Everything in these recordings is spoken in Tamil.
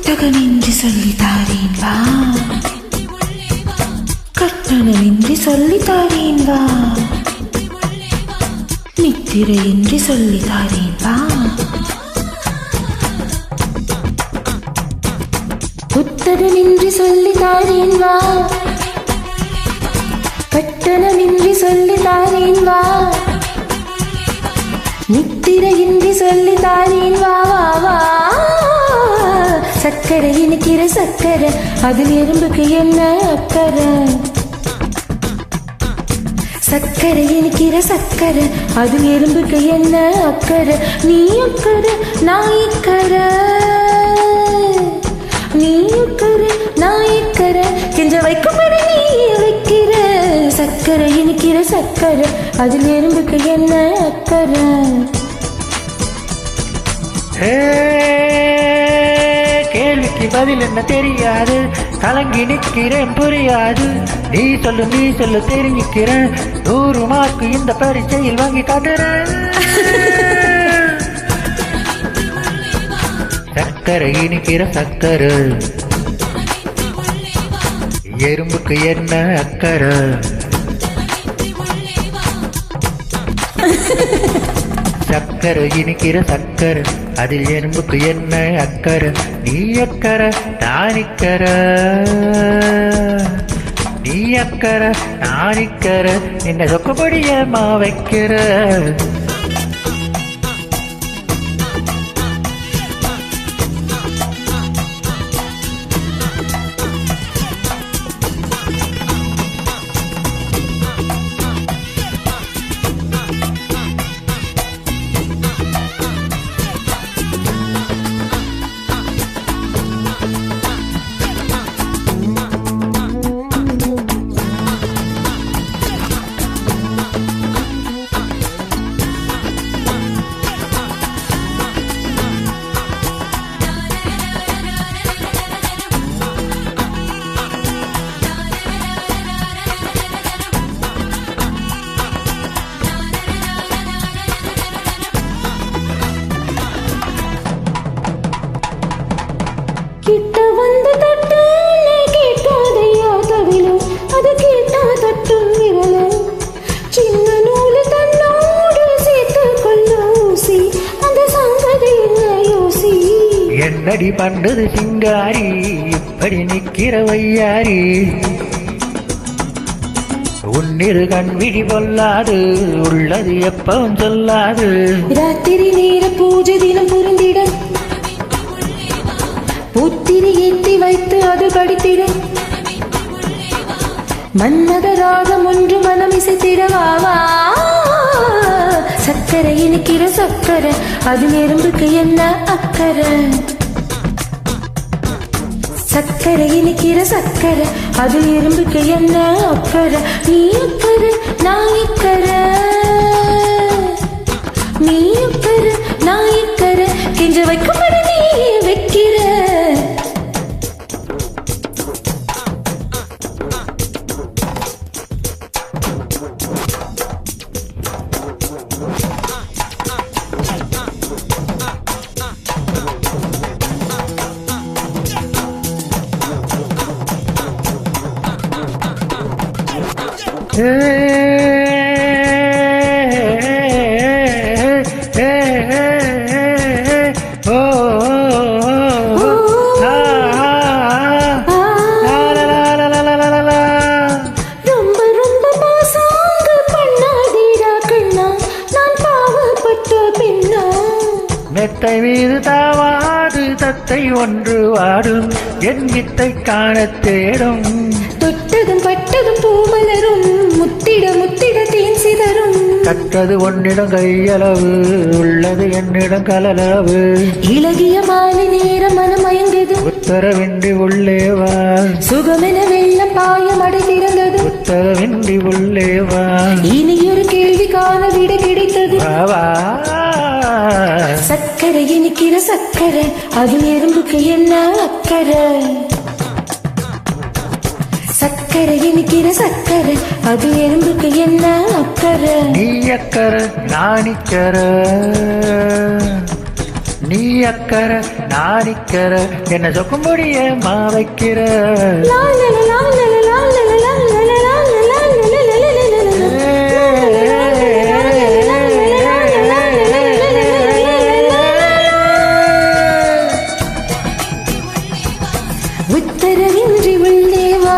கட்டகமின்றி சொல்லித்தாரேன் வா, கட்டணமின்றி சொல்லித்தாரேன் வா, நித்திரையின்றி சொல்லித்தாரேன் வா, புத்தகமின்றி சொல்லித்தாரேன் வா, கட்டணமின்றி சொல்லித்தாரேன் வா, நித்திரையின்றி சொல்லித்தாரேன் வா வா வா. சக்கரை இனிக்கிற சக்கரை, அதில் எறும்புக்கு என்ன அக்கறை? சக்கரை இனிக்கிற சக்கரை, அதில் எறும்புக்கு என்ன அக்கறை? நீ அக்கறை நான் இக்கறை, நீ அக்கறை நான் இக்கறை, கெஞ்ச வைக்கும்படி நீ வைக்கிற. சக்கரை இனிக்கிற சக்கரை, அதில் எறும்புக்கு என்ன அக்கறை? கேள்விக்கு பதில் என்ன தெரியாது, கலங்கி நிற்கிறேன் புரியாது. நீ சொல்லு தெரிஞ்சுக்கிறேன், 100 மார்க்கு இந்த பரீட்சையில் வாங்கி காட்டுறேன். சக்கரை இனிக்கிற சக்கரை, எறும்புக்கு என்ன அக்கறை? சக்கரை இனிக்கிற சக்கரை, அதில் எறும்புக்கு என்ன அக்கறை? நீ அக்கறை நானிக்கரை, நீ அக்கறை நானிக்கரை, என்ன சொக்கப்படியமா வைக்கிற. கிட்ட வந்து தட்டு கேட்டாதையா தவிலும், அது கேட்டா தட்டும் விரலும், சின்ன நூலு தன்னோடு சேர்த்து கொள்ள ஊசி, அந்த சங்கதி என்ன யோசி? என்னடி பண்றது சிங்காரி, இப்படி நிக்கிற வையாரி, உன்னிரு கண் விழி பொல்லாது, உள்ளது எப்பவும் சொல்லாது. ராத்திரி நேர பூஜை தினம் புரிந்திட, புத்திரி ஏற்றி வைத்து அது படித்திட, மன்மத ராகம் ஒன்று மனம் இசைத்திடவாவா. சக்கரை இனிக்கிற சக்கரை, அது எறும்புக்கு என்ன அக்கறை? சக்கரை இனிக்கிற சக்கரை, அது எறும்புக்கு என்ன அக்கறை? நீ அக்கறை நான் இக்கறை, நீ அக்கறை நான் இக்கறை, கெஞ்ச வைக்கும்படி நீ வைக்கிற. மெத்தை மீது தாவாது தத்தை ஒன்று வாடும், என் வித்தை காண தேடும். தொட்டதும் பட்டதும் பூமலரும், முத்திட முத்திட தேன் சிதறும். கற்றது ஒன்னிடம் கையளவு, உள்ளது என்னிடம் கலளவு. இலகிய மாலை நேரம் மனம் மயங்குது, உத்தரவின்றி உள்ளேவா. சுகமென வெள்ளம் பாயம் அடைந்திருந்தது, உத்தரவின்றி உள்ளேவா. இனியொரு கேள்விக்கான விட கிடைத்தது. சக்கரை இனிக்கிற சக்கரை, அது எறும்புக்கு என்ன அக்கறை? சக்கரை இனிக்கிற சக்கரை, அது எறும்புக்கு என்ன அக்கறை? நீ அக்கறை நானிக்கரை, நீ அக்கறை நான் இக்கரை என்ன சொக்கும்படிய மா வைக்கிற லா லா லா லா லா லா லா லா லா லா லா லா லா உத்தரவின்றி உள்ளே வா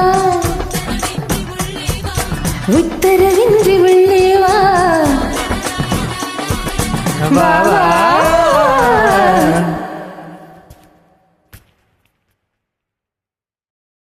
உத்தரவின்றி உள்ளே வா வா வா